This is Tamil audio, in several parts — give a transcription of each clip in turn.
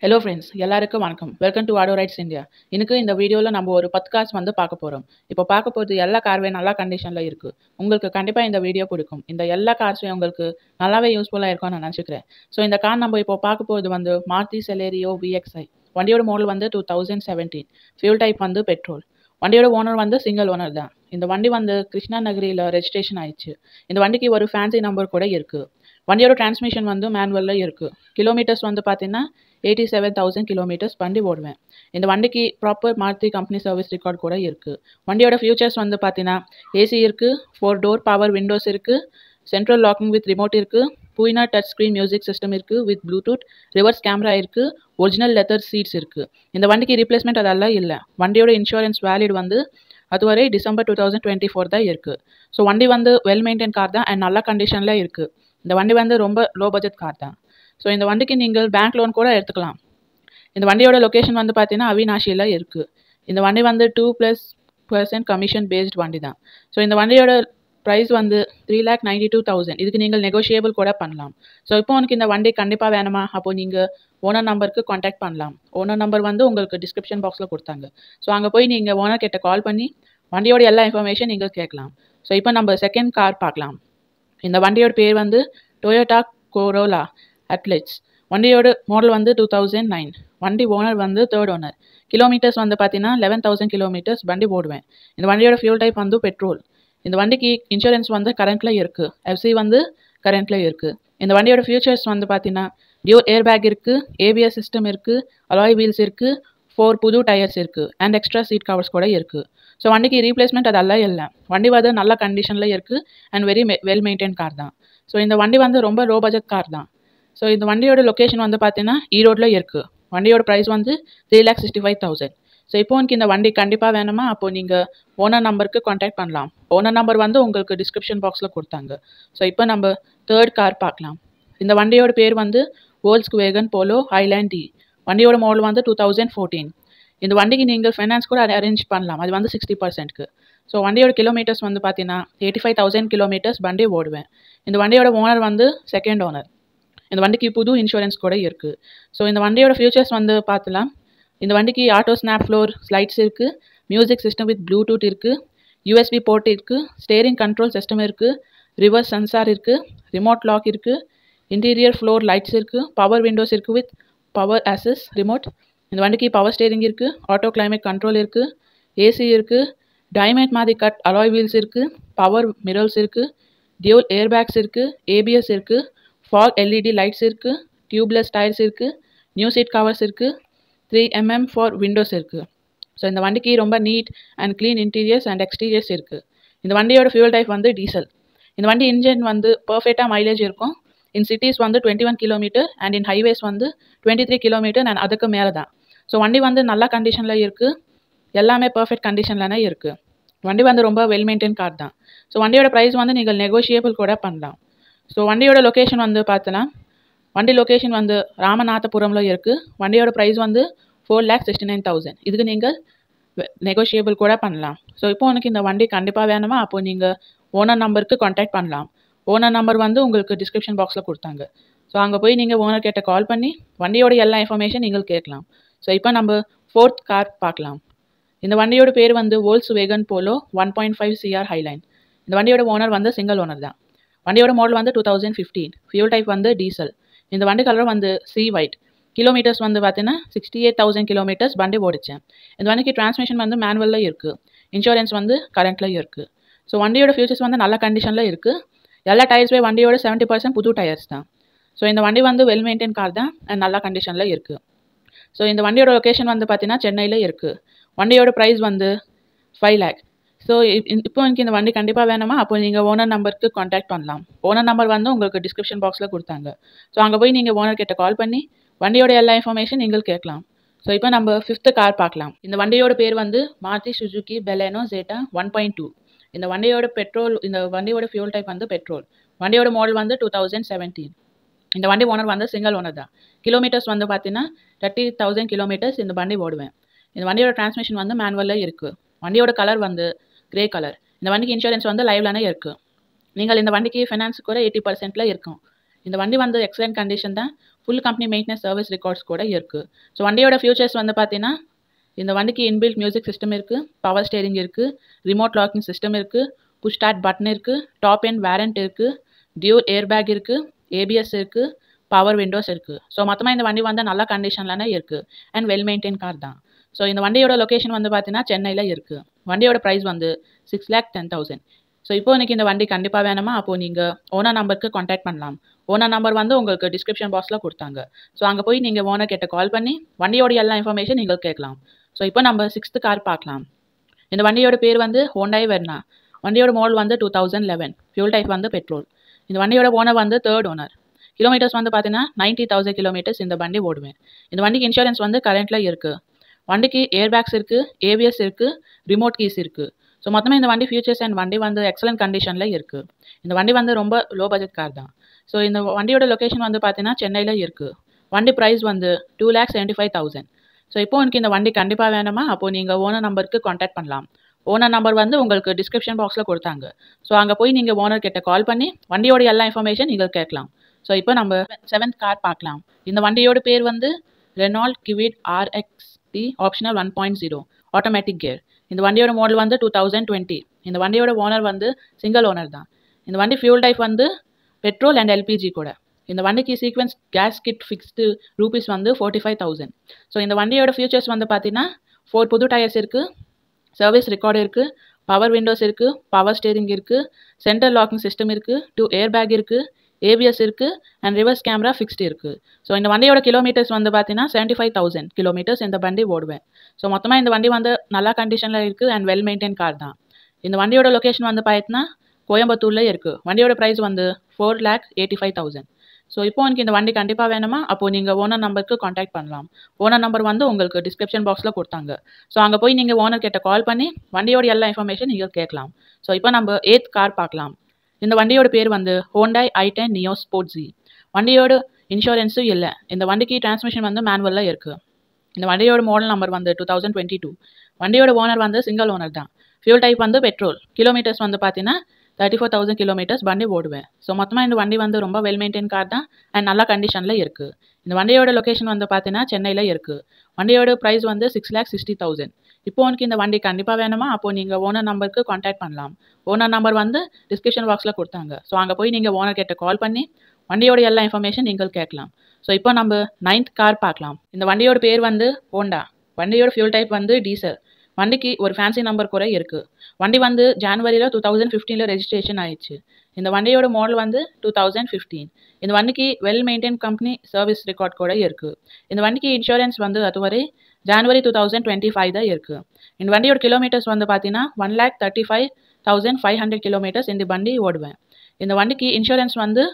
ஹலோ ஃப்ரெண்ட்ஸ், எல்லாருக்கும் வணக்கம். Welcome to auto rides India. இன்னைக்கு இந்த வீடியோவில் நம்ம ஒரு 10 கார்ஸ் பார்க்க போகிறோம். இப்போ பார்க்க போகிறது எல்லா கார்வே நல்ல கண்டிஷனில் இருக்குது. உங்களுக்கு கண்டிப்பாக இந்த வீடியோ பிடிக்கும். இந்த எல்லா கார்ஸும் உங்களுக்கு நல்லாவே யூஸ்ஃபுல்லாக இருக்கும்னு நான் நினச்சிக்கிறேன். ஸோ இந்த கார் நம்ம இப்போ பார்க்க போகிறது மாருதி செலேரியோ VXi. வண்டியோட மாடல் 2017. Fuel type petrol. வண்டியோட ஓனர் சிங்கிள் ஓனர் தான். இந்த வண்டி கிருஷ்ணா நகரியில் ரெஜிஸ்ட்ரேஷன் ஆயிடுச்சு. இந்த வண்டிக்கு ஒரு ஃபேன்சி நம்பர் கூட இருக்குது. வண்டியோட டிரான்ஸ்மிஷன் மேனுவலில் இருக்குது. கிலோமீட்டர்ஸ் பார்த்தீங்கன்னா 87,000 கிலோமீட்டர்ஸ் வண்டி ஓடுவேன். இந்த வண்டிக்கு proper Maruti company service record கூட இருக்குது. வண்டியோட ஃபியூச்சர்ஸ் பார்த்தீங்கன்னா ஏசி இருக்குது, 4 டோர் பவர் விண்டோஸ் இருக்குது, சென்ட்ரல் லாக்கிங் வித் ரிமோட் இருக்குது, பூயினா டச் ஸ்க்ரீன் மியூசிக் சிஸ்டம் இருக்குது வித் ப்ளூடூத், ரிவர்ஸ் கேமரா இருக்குது, ஒரிஜினல் லெதர் சீட்ஸ் இருக்குது. இந்த வண்டிக்கு ரீப்ளேஸ்மெண்ட் அதெல்லாம் இல்லை. வண்டியோட இன்சூரன்ஸ் வேலிட் அதுவரை டிசம்பர் 2024 தான் இருக்குது. ஸோ வண்டி வெல் மெயின்டைன் கார் தான் அண்ட் நல்ல கண்டிஷனில் இருக்குது. இந்த வண்டி ரொம்ப லோ பட்ஜெட் கார் தான். ஸோ இந்த வண்டிக்கு நீங்கள் பேங்க் லோன் கூட எடுத்துக்கலாம். இந்த வண்டியோட லொக்கேஷன் பார்த்தீங்கன்னா அவினாஷியில் இருக்குது. இந்த வண்டி 2+% கமிஷன் பேஸ்ட் வண்டி தான். ஸோ இந்த வண்டியோட ப்ரைஸ் 3,92,000. இதுக்கு நீங்கள் நெகோஷியபிள் கூட பண்ணலாம். ஸோ இப்போ உனக்கு இந்த வண்டி கண்டிப்பாக வேணுமா? அப்போது நீங்கள் ஓனர் நம்பருக்கு காண்டாக்ட் பண்ணலாம். ஓனர் நம்பர் உங்களுக்கு டிஸ்கிரிப்ஷன் பாக்ஸில் கொடுத்தாங்க. ஸோ அங்கே போய் நீங்கள் ஓனர் கிட்ட கால் பண்ணி வண்டியோட எல்லா இன்ஃபர்மேஷன் நீங்கள் கேட்கலாம். ஸோ இப்போ நம்ம செகண்ட் கார் பார்க்கலாம். இந்த வண்டியோட பேர் டொயோட்டா கொரோலா அட்லெட்ஸ். வண்டியோட மாடல் 2009. வண்டி ஓனர் தேர்ட் ஓனர். கிலோமீட்டர்ஸ் பார்த்தீங்கன்னா 11,000 கிலோமீட்டர்ஸ் வண்டி ஓடுவேன். இந்த வண்டியோட ஃபியூல் டைப் பெட்ரோல். இந்த வண்டிக்கு இன்சூரன்ஸ் கரண்ட்டில் இருக்குது. எஃப்சி கரண்ட்டில் இருக்குது. இந்த வண்டியோட ஃபியூச்சர்ஸ் பார்த்தீங்கன்னா டியூல் ஏர் பேக் இருக்குது, ABS சிஸ்டம் இருக்குது, அலாய் வீல்ஸ் இருக்குது, 4 புது டயர்ஸ் இருக்குது அண்ட் எக்ஸ்ட்ரா சீட் கவர்ஸ் கூட இருக்குது. ஸோ வண்டிக்கு ரீப்ளேஸ்மெண்ட் அதெல்லாம் இல்லை. வண்டி நல்ல கண்டிஷனில் இருக்குது and very well maintain car தான். ஸோ இந்த வண்டி ரொம்ப லோ பட்ஜெட் கார் தான். ஸோ இந்த வண்டியோட லொக்கேஷன் பார்த்தீங்கன்னா ஈரோடில் இருக்குது. வண்டியோட ப்ரைஸ் 3,65,000. ஸோ இப்போ உங்களுக்கு இந்த வண்டி கண்டிப்பாக வேணுமா? அப்போது நீங்கள் ஓனர் நம்பருக்கு காண்டாக்ட் பண்ணலாம். ஓனர் நம்பர் உங்களுக்கு டிஸ்கிரிப்ஷன் பாக்ஸில் கொடுத்தாங்க. ஸோ இப்போ நம்ம தேர்ட் கார் பார்க்கலாம். இந்த வண்டியோட பேர் Volkswagen Polo Highland D. வண்டியோட மாடல் 2014. இந்த வண்டிக்கு நீங்கள் ஃபைனான்ஸ் கூட அரேஞ்ச் பண்ணலாம். அது 60%க்கு. ஸோ வண்டியோட கிலோமீட்டர்ஸ் பார்த்தீங்கன்னா 85,000 கிலோமீட்டர்ஸ் வண்டி ஓடுவேன். இந்த வண்டியோட ஓனர் செகண்ட் ஓனர். இந்த வண்டிக்கு புது இன்சூரன்ஸ் கூட இருக்குது. ஸோ இந்த வண்டியோட ஃபியூச்சர்ஸ் பார்த்துலாம். இந்த வண்டிக்கு ஆட்டோ ஸ்னாப் ஃப்ளோர் ஸ்லைட்ஸ் இருக்குது, மியூசிக் சிஸ்டம் வித் ப்ளூடூத் இருக்குது, USB போர்ட் இருக்குது, ஸ்டேரிங் கண்ட்ரோல் சிஸ்டம் இருக்குது, ரிவர்ஸ் சென்சார் இருக்குது, ரிமோட் லாக் இருக்குது, இன்டீரியர் ஃப்ளோர் லைட்ஸ் இருக்குது, பவர் விண்டோஸ் இருக்குது வித் பவர் அசிஸ் ரிமோட். இந்த வண்டிக்கு பவர் ஸ்டேரிங் இருக்குது, ஆட்டோ கிளைமேட் கண்ட்ரோல் இருக்குது, ஏசி இருக்குது, டைமண்ட் மாதிரி கட் அலாய் வீல்ஸ் இருக்குது, பவர் மிரர்ஸ் இருக்குது, டியூல் ஏர் பேக்ஸ் இருக்குது, ABS இருக்குது, ஃபாக் LED லைட்ஸ் இருக்குது, டியூப்லெஸ் டயர்ஸ் இருக்குது, நியூ சீட் கவர்ஸ் இருக்குது, 3mm ஃபார் விண்டோஸ் இருக்குது. ஸோ இந்த வண்டிக்கு ரொம்ப neat and clean interiors and exteriors இருக்குது. இந்த வண்டியோட ஃபியூல் டைப் டீசல். இந்த வண்டி இன்ஜின் பர்ஃபெக்டாக மைலேஜ் இருக்கும். இன் cities 21 kilometre and in highways 23 kilometre and அதுக்கு மேலே தான். ஸோ வண்டி நல்ல கண்டிஷனில் இருக்குது. எல்லாமே பர்ஃபெக்ட் கண்டிஷன்லனே இருக்குது. வண்டி ரொம்ப வெல் மெயின்டைன் கார் தான். ஸோ வண்டியோட ப்ரைஸ் நீங்கள் நெகோஷியபிள் கூட பண்ணலாம். ஸோ வண்டியோட லொக்கேஷன் பார்த்தலாம். வண்டி லொக்கேஷன் ராமநாதபுரமில் இருக்குது. வண்டியோட ப்ரைஸ் 4,69,000. இதுக்கு நீங்கள் நெகோஷியபிள் கூட பண்ணலாம். ஸோ இப்போ உனக்கு இந்த வண்டி கண்டிப்பாக வேணுமா? அப்போது நீங்கள் ஓனர் நம்பருக்கு காண்டாக்ட் பண்ணலாம். ஓனர் நம்பர் உங்களுக்கு டிஸ்கிரிப்ஷன் பாக்ஸில் கொடுத்தாங்க. ஸோ அங்கே போய் நீங்கள் ஓனர் கிட்ட கால் பண்ணி வண்டியோட எல்லா இன்ஃபர்மேஷன் நீங்கள் கேட்கலாம். ஸோ இப்போ நம்ம ஃபோர்த் கார் பார்க்கலாம். இந்த வண்டியோட பேர் Volkswagen Polo 1.5 CR Highline. இந்த வண்டியோட ஓனர் சிங்கிள் ஓனர் தான். வண்டியோட மாடல் 2015. Fuel type diesel. இந்த வண்டி கலர் சி ஒயிட். கிலோமீட்டர்ஸ் பார்த்தீங்கன்னா 68,000 கிலோமீட்டர்ஸ் வண்டி ஓடிச்சேன். இந்த வண்டிக்கு டிரான்ஸ்மிஷன் மேனுவலில் இருக்குது. இன்சூரன்ஸ் கரண்ட்டில் இருக்குது. ஸோ வண்டியோட ஃபியூச்சர்ஸ் நல்ல கண்டிஷனில் இருக்குது. எல்லா டயர்ஸுமே வண்டியோட 70% புது டயர்ஸ் தான். ஸோ இந்த வண்டி வெல் மெயின்டைன் கார் தான் அண்ட் நல்ல கண்டிஷனில் இருக்குது. ஸோ இந்த வண்டியோட லொக்கேஷன் பார்த்தீங்கன்னா சென்னையில் இருக்குது. வண்டியோட ப்ரைஸ் 5 lakh. ஸோ இப்போ எனக்கு இந்த வண்டி கண்டிப்பாக வேணுமா? அப்போ நீங்கள் ஓனர் நம்பருக்கு காண்டாக்ட் பண்ணலாம். ஓனர் நம்பர் உங்களுக்கு டிஸ்கிரிப்ஷன் பாக்ஸில் கொடுத்தாங்க. ஸோ அங்கே போய் நீங்கள் ஓனர் கிட்ட கால் பண்ணி வண்டியோட எல்லா இன்ஃபர்மேஷன் நீங்கள் கேட்கலாம். ஸோ இப்போ நம்ம ஃபிஃப்த்து கார் பார்க்கலாம். இந்த வண்டியோட பேர் மாருதி சுசுகி பெலேனோ Zeta 1.2. இந்த வண்டியோட ஃபியூல் டைப் பெட்ரோல். வண்டியோட மாடல் 2017. இந்த வண்டி ஓனர் சிங்கிள் ஓனர் தான். கிலோமீட்டர்ஸ் பார்த்தீங்கன்னா 30,000 கிலோமீட்டர்ஸ் இந்த வண்டி ஓடுவேன். இந்த வண்டியோட டிரான்ஸ்மிஷன் மேனுவலில் இருக்குது. வண்டியோட கலர் கிரே கலர். இந்த வண்டிக்கு இன்சூரன்ஸ் லைவ்லானே இருக்குது. நீங்கள் இந்த வண்டிக்கு ஃபைனான்ஸ் கூட 80%ல இருக்கும். இந்த வண்டி எக்ஸலண்ட் கண்டிஷன் தான். Full company maintenance service records கூட இருக்குது. ஸோ வண்டியோட ஃபியூச்சர்ஸ் வந்து பார்த்தீங்கன்னா இந்த வண்டிக்கு இன்பில்ட் மியூசிக் சிஸ்டம் இருக்குது, பவர் ஸ்டேரிங் இருக்குது, ரிமோட் லாக்கிங் சிஸ்டம் இருக்குது, புஷ் ஸ்டார்ட் பட்டன் இருக்குது, டாப் எண்ட் வேரண்ட் இருக்குது, டியூல் ஏர் பேக் இருக்குது, ஏபிஎஸ் இருக்குது, பவர் விண்டோஸ் இருக்குது. ஸோ மொத்தமாக இந்த வண்டி வந்து நல்ல கண்டிஷன்லான இருக்குது அண்ட் வெல் மெயின்டைன் கார் தான். ஸோ இந்த வண்டியோட லொக்கேஷன் வந்து பார்த்தீங்கன்னா சென்னையில் இருக்குது. வண்டியோட ப்ரைஸ் வந்து 6,10,000. ஸோ இப்போ எனக்கு இந்த வண்டி கண்டிப்பாக வேணுமா, அப்போது நீங்கள் ஓனர் நம்பருக்கு கான்டாக்ட் பண்ணலாம். ஓனர் நம்பர் வந்து உங்களுக்கு டிஸ்கிரிப்ஷன் பாக்ஸில் கொடுத்தாங்க. ஸோ அங்கே போய் நீங்கள் ஓனர் கிட்ட கால் பண்ணி வண்டியோட எல்லா இன்ஃபர்மேஷன் நீங்கள் கேட்கலாம். ஸோ இப்போ நம்ம 6th கார் பார்க்கலாம். இந்த வண்டியோட பேர் வந்து ஹோண்டாய் வெர்னா. வண்டியோட மாடல் வந்து 2011. ஃபியூல் டைப் வந்து பெட்ரோல். இந்த வண்டியோட ஓனர் வந்து 3rd ஓனர். கிலோமீட்டர்ஸ் வந்து பார்த்தீங்கன்னா 90,000 கிலோமீட்டர்ஸ் இந்த வண்டி ஓடுவேன். இந்த வண்டிக்கு இன்சூரன்ஸ் வந்து கரண்ட்டில் இருக்குது. வண்டிக்கு ஏர் பேக்ஸ் இருக்குது, ஏபிஎஸ் இருக்குது, ரிமோட் கீஸ் இருக்குது. ஸோ மொத்தமாக இந்த வண்டி ஃபியூச்சர்ஸ் அண்ட் வண்டி வந்து எக்ஸலண்ட் கண்டிஷனில் இருக்குது. இந்த வண்டி வந்து ரொம்ப லோ பட்ஜெட் கார் தான். ஸோ இந்த வண்டியோட லொக்கேஷன் வந்து பார்த்தீங்கன்னா சென்னையில் இருக்குது. வண்டி ப்ரைஸ் வந்து 2,75,000. ஸோ இப்போ எனக்கு இந்த வண்டி கண்டிப்பாக வேணுமா, அப்போது நீங்கள் ஓனர் நம்பருக்கு கான்டாக்ட் பண்ணலாம். ஓனர் நம்பர் வந்து உங்களுக்கு டிஸ்கிரிப்ஷன் பாக்ஸில் கொடுத்தாங்க. ஸோ அங்கே போய் நீங்கள் ஓனர் கிட்ட கால் பண்ணி வண்டியோட எல்லா இன்ஃபர்மேஷன் நீங்கள் கேட்கலாம். ஸோ இப்போ நம்ம 7th கார் பார்க்கலாம். இந்த வண்டியோட பேர் வந்து Renault Kwid RXT optional 1.0 automatic gear. இந்த வண்டியோட மாடல் வந்து 2020. இந்த வண்டியோட ஓனர் வந்து சிங்கிள் ஓனர் தான். இந்த வண்டி ஃபியூல் டைப் வந்து பெட்ரோல் அண்ட் எல்பிஜி கூட. இந்த வண்டிக்கு sequence gas kit fixed rupees வந்து 45,000. ஸோ இந்த வண்டியோட ஃபியூச்சர்ஸ் வந்து பார்த்தீங்கன்னா 4 புது டயர்ஸ் இருக்குது, சர்வீஸ் ரெக்கார்டு இருக்குது, பவர் விண்டோஸ் இருக்குது, பவர் ஸ்டேரிங் இருக்குது, சென்ட்ரல் லாக்கிங் சிஸ்டம் இருக்குது, 2 ஏர் பேக் இருக்குது, ஏபிஎஸ் இருக்குது அண்ட் ரிவர்ஸ் கேமரா ஃபிக்ஸ்டு இருக்குது. ஸோ இந்த வண்டியோட கிலோமீட்டர்ஸ் வந்து பார்த்தீங்கன்னா 75,000 கிலோமீட்டர்ஸ் இந்த வண்டி ஓடுவேன். ஸோ மொத்தமாக இந்த வண்டி வந்து நல்ல கண்டிஷனில் இருக்குது அண்ட் வெல் மெயின்டைன் கார் தான். இந்த வண்டியோட லொக்கேஷன் வந்து பார்த்தீங்கன்னா கோயம்புத்தூரில் இருக்குது. வண்டியோட ப்ரைஸ் வந்து 4,85,000. ஸோ இப்போ எனக்கு இந்த வண்டி கண்டிப்பாக வேணுமா, அப்போது நீங்கள் ஓனர் நம்பருக்கு கான்டாக்ட் பண்ணலாம். ஓனர் நம்பர் வந்து உங்களுக்கு டிஸ்கிரிப்ஷன் பாக்ஸில் கொடுத்தாங்க. ஸோ அங்கே போய் நீங்கள் ஓனர் கிட்ட கால் பண்ணி வண்டியோட எல்லா இன்ஃபர்மேஷன் நீங்கள் கேட்கலாம். ஸோ இப்போ நம்ம 8th கார் பார்க்கலாம். இந்த வண்டியோட பேர் வந்து Hyundai i10 neo sport Z. வண்டியோட இன்சூரன்ஸும் இல்லை. இந்த வண்டிக்கு டிரான்ஸ்மிஷன் வந்து மேனுவலில் இருக்குது. இந்த வண்டியோட மாடல் நம்பர் வந்து 2022. வண்டியோட ஓனர் வந்து சிங்கிள் ஓனர் தான். ஃபியூல் டைப் வந்து பெட்ரோல். கிலோமீட்டர்ஸ் வந்து பார்த்தீங்கன்னா 34,000 கிலோமீட்டர்ஸ் வண்டி ஓடுவேன். ஸோ மொத்தமாக இந்த வண்டி வந்து ரொம்ப வெல் மெயின்டைன் கார் தான் அண்ட் நல்ல கண்டிஷனில் இருக்குது. இந்த வண்டியோட லொக்கேஷன் வந்து பார்த்தீங்கன்னா சென்னையில் இருக்குது. வண்டியோட ப்ரைஸ் வந்து 6,60,000. இப்போ உனக்கு இந்த வண்டி கண்டிப்பாக வேணுமா, அப்போது நீங்கள் ஓனர் நம்பருக்கு கான்டாக்ட் பண்ணலாம். ஓனர் நம்பர் வந்து டிஸ்கிரிப்ஷன் பாக்ஸில் கொடுத்தாங்க. ஸோ அங்கே போய் நீங்கள் ஓனர் கிட்ட கால் பண்ணி வண்டியோட எல்லா இன்ஃபர்மேஷன் நீங்கள் கேட்கலாம். ஸோ இப்போ நம்ம 9th கார் பார்க்கலாம். இந்த வண்டியோட பேர் வந்து ஹோண்டா. வண்டியோட ஃபியூல் டைப் வந்து டீசல். வண்டிக்கு ஒரு ஃபேன்சி நம்பர் கூட இருக்குது. வண்டி வந்து ஜனவரியில் 2015 ரெஜிஸ்ட்ரேஷன் ஆயிடுச்சு. இந்த வண்டியோட மாடல் வந்து 2015. இந்த வண்டிக்கு well maintain company service record கூட இருக்குது. இந்த வண்டிக்கு இன்சூரன்ஸ் வந்து அதுவரை ஜனவரி 2025 தான் இருக்குது. இந்த வண்டியோட கிலோமீட்டர்ஸ் வந்து பார்த்தீங்கன்னா 1,35,500 கிலோமீட்டர்ஸ் இந்த வண்டி ஓடுவேன். இந்த வண்டிக்கு இன்சூரன்ஸ் வந்து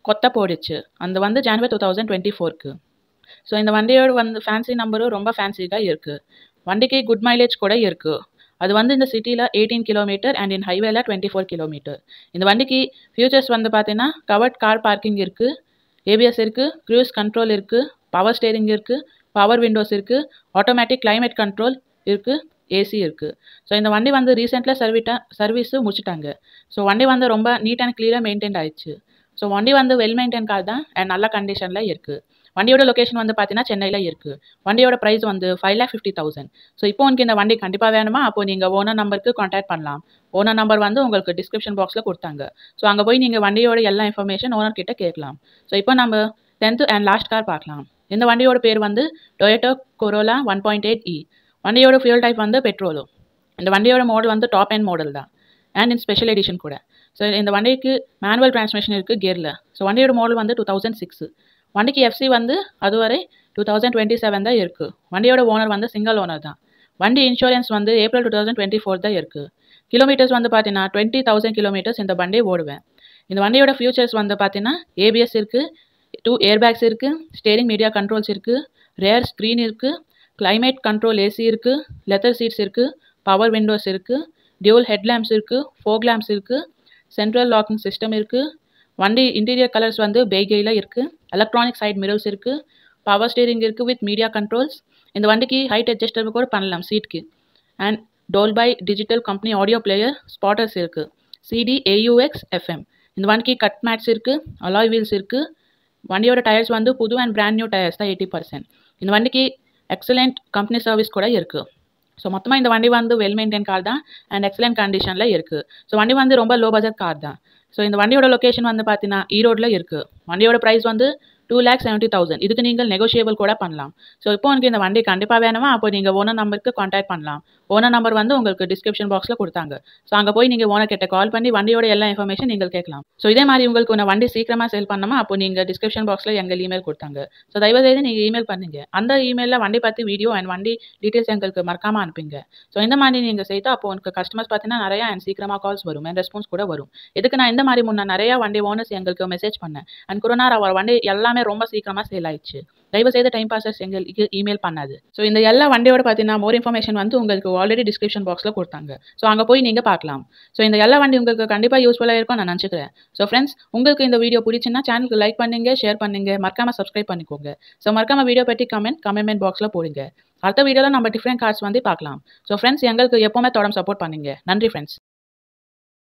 கொத்த போயிடுச்சு. அந்த வந்து ஜனவரி 2024க்கு. ஸோ இந்த வண்டியோட வந்து ஃபேன்சி நம்பரும் ரொம்ப ஃபேன்சியாக இருக்குது. வண்டிக்கு குட் மைலேஜ் கூட இருக்குது. அது வந்து இந்த சிட்டியில் 18 கிலோமீட்டர் அண்ட் இன் ஹைவேல 24 கிலோமீட்டர். இந்த வண்டிக்கு ஃபியூச்சர்ஸ் வந்து பார்த்தீங்கன்னா கவர்ட் கார் பார்க்கிங் இருக்குது, ஏபிஎஸ் இருக்குது, க்ரூஸ் கண்ட்ரோல் இருக்குது, பவர் ஸ்டேரிங் இருக்குது, பவர் விண்டோஸ் இருக்குது, ஆட்டோமேட்டிக் கிளைமேட் கண்ட்ரோல் இருக்குது, ஏசி இருக்குது. ஸோ இந்த வண்டி வந்து ரீசெண்டில் சர்வீஸு முடிச்சுட்டாங்க. ஸோ வண்டி வந்து ரொம்ப நீட் அண்ட் கிளியராக மெயின்டைன் ஆயிடுச்சு. ஸோ வண்டி வந்து வெல் மெயின்டைன் கார் தான் அண்ட் நல்ல கண்டிஷனில் இருக்குது. வண்டியோட லொக்கேஷன் வந்து பார்த்தீங்கன்னா சென்னையில் இருக்குது. வண்டியோட ப்ரைஸ் வந்து 5,50,000. ஸோ இப்போ உங்களுக்கு இந்த வண்டி கண்டிப்பாக வேணுமா, அப்போது நீங்கள் ஓனர் நம்பருக்கு கான்டாக்ட் பண்ணலாம். ஓனர் நம்பர் வந்து உங்களுக்கு டிஸ்கிரிப்ஷன் பாக்ஸில் கொடுத்தாங்க. ஸோ அங்கே போய் நீங்கள் வண்டியோட எல்லா இன்ஃபர்மேஷன் ஓனர் கிட்ட கேட்கலாம். ஸோ இப்போ நம்ம 10th அண்ட் லாஸ்ட் கார் பார்க்கலாம். இந்த வண்டியோட பேர் வந்து டொயோட்டா கொரோலா 1.8E. வண்டியோட ஃபியூல் டைப் வந்து பெட்ரோலு. இந்த வண்டியோட மாடல் வந்து டாப் எண்ட் மாடல் தான் அண்ட் இன் ஸ்பெஷல் எடிஷன் கூட. ஸோ இந்த வண்டிக்கு மேனுவல் டிரான்ஸ்மிஷன் இருக்குது கியரில். ஸோ வண்டியோட மாடல் வந்து 2006. வண்டிக்கு எஃப்சி வந்து அதுவரை 2027 தான் இருக்குது. வண்டியோட ஓனர் வந்து சிங்கிள் ஓனர் தான். வண்டி இன்சூரன்ஸ் வந்து ஏப்ரல் 2024 தான் இருக்குது. கிலோமீட்டர்ஸ் வந்து பார்த்தீங்கன்னா 20,000 கிலோமீட்டர்ஸ் இந்த வண்டி ஓடுவேன். இந்த வண்டியோட ஃபியூச்சர்ஸ் வந்து பார்த்தீங்கன்னா ஏபிஎஸ் இருக்குது, 2 ஏர் பேக்ஸ் இருக்குது, ஸ்டேரிங் மீடியா கண்ட்ரோல்ஸ் இருக்குது, ரேர் ஸ்க்ரீன் இருக்குது, கிளைமேட் கண்ட்ரோல் ஏசி இருக்குது, லெதர் சீட்ஸ் இருக்குது, பவர் விண்டோஸ் இருக்குது, டியூல் ஹெட்லாம்ப்ஸ் இருக்குது, ஃபோக் லேம்ப்ஸ் இருக்குது, சென்ட்ரல் லாக்கிங் சிஸ்டம் இருக்குது. வண்டி இன்டீரியர் கலர்ஸ் வந்து பெய்கேயில் இருக்குது, எலக்ட்ரானிக் சைட் மிரர்ஸ் இருக்குது, பவர் ஸ்டேரிங் இருக்குது வித் மீடியா கண்ட்ரோல்ஸ். இந்த வண்டிக்கு ஹைட் அட்ஜஸ்டபிள் கூட பண்ணலாம் சீட்க்கு. And Dolby digital company audio player ஸ்பாட்டர்ஸ் இருக்குது, CD AUX FM. இந்த வண்டிக்கு கட் மேட்ஸ் இருக்குது, அலாய் வீல்ஸ் இருக்குது, வண்டியோட டயர்ஸ் வந்து புது அண்ட் பிராண்ட் நியூ டயர்ஸ் தான் 80%. இந்த வண்டிக்கு எக்ஸலண்ட் கம்பெனி சர்வீஸ் கூட இருக்குது. ஸோ மொத்தமாக இந்த வண்டி வந்து வெல் மெயின்டைன் கார் தான் அண்ட் எக்ஸலண்ட் கண்டிஷனில் இருக்குது. ஸோ வண்டி வந்து ரொம்ப லோ பட்ஜெட் கார் தான். ஸோ இந்த வண்டியோட லொக்கேஷன் வந்து பார்த்தீங்கன்னா ஈரோடில் இருக்குது. வண்டியோட ப்ரைஸ் வந்து 2,70,000. இதுக்கு நீங்கள் நெகோஷியபிள் கூட பண்ணலாம். ஸோ இப்போ உங்களுக்கு இந்த வண்டி கண்டிப்பாக வேணுமா, அப்போ நீங்கள் ஓனர் நம்பருக்கு கான்டாக்ட் பண்ணலாம். ஓனர் நம்பர் வந்து உங்களுக்கு டிஸ்கிரிப்ஷன் பாக்ஸில் கொடுத்தாங்க. ஸோ அங்கே போய் நீங்கள் ஓனர் கிட்ட கால் பண்ணி வண்டியோட எல்லா இன்ஃபர்மேஷன் நீங்கள் கேட்கலாம். ஸோ இதே மாதிரி உங்களுக்கு ஒரு வண்டி சீக்கிரமாக சேல் பண்ணணுமா, அப்போ நீங்கள் டிஸ்கிரிப்ஷன் பாக்ஸில் எங்கள் இமெயில் கொடுத்தாங்க. ஸோ தயவுசெய்து நீங்கள் இமெயில் பண்ணுங்க. அந்த இமெயிலில் வண்டி பற்றி வீடியோ அண்ட் வண்டி டீட்டெயில்ஸ் எங்களுக்கு மறக்காமல் அனுப்புங்க. ஸோ இந்த மாதிரி நீங்கள் செய்தால் அப்போ உங்களுக்கு கஸ்டமர்ஸ் பார்த்தீங்கன்னா நிறையா அண்ட் சீக்கிரமாக கால்ஸ் வரும் அண்ட் ரெஸ்பான்ஸ் கூட வரும். இதுக்கு நான் இந்த மாதிரி முன்னே நிறையா வண்டி ஓனர்ஸ் எங்களுக்கு மெசேஜ் பண்ணேன் அண்ட் கொரோனா அவர் வண்டி எல்லாமே ரொம்ப சீக்கிரமாக சேல் ஆயிடுச்சு. தயவுசெய்து டைம் பாசஸ் எங்களுக்கு இமெயில் பண்ணாது. ஸோ இந்த எல்லா வண்டியோட பார்த்தீங்கன்னா மோர் இன்ஃபர்மேஷன் வந்து உங்களுக்கு ஆல்ரெடி டிஸ்கிரிப்ஷன் பாக்ஸில் கொடுத்தாங்க. ஸோ அங்கே போய் நீங்கள் பார்க்கலாம். ஸோ இந்த எல்லா வண்டி உங்களுக்கு கண்டிப்பாக யூஸ்ஃபுல்லாக இருக்கும் நான் நினச்சிக்கிறேன். ஸோ ஃப்ரெண்ட்ஸ், உங்களுக்கு இந்த வீடியோ பிடிச்சுன்னா சேனலுக்கு லைக் பண்ணுங்க, ஷேர் பண்ணுங்க, மறக்காமல் சப்ஸ்கிரைப் பண்ணிக்கோங்க. ஸோ மறக்காமல் வீடியோ பற்றி கமெண்ட் பாக்ஸில் போடுங்க. அடுத்த வீடியோவில் நம்ம டிஃப்ரெண்ட் கார்ஸ் வந்து பார்க்கலாம். ஸோ ஃப்ரெண்ட்ஸ், எங்களுக்கு எப்போவுமே தொடர்ந்து சப்போர்ட் பண்ணுங்க. நன்றி ஃப்ரெண்ட்ஸ்.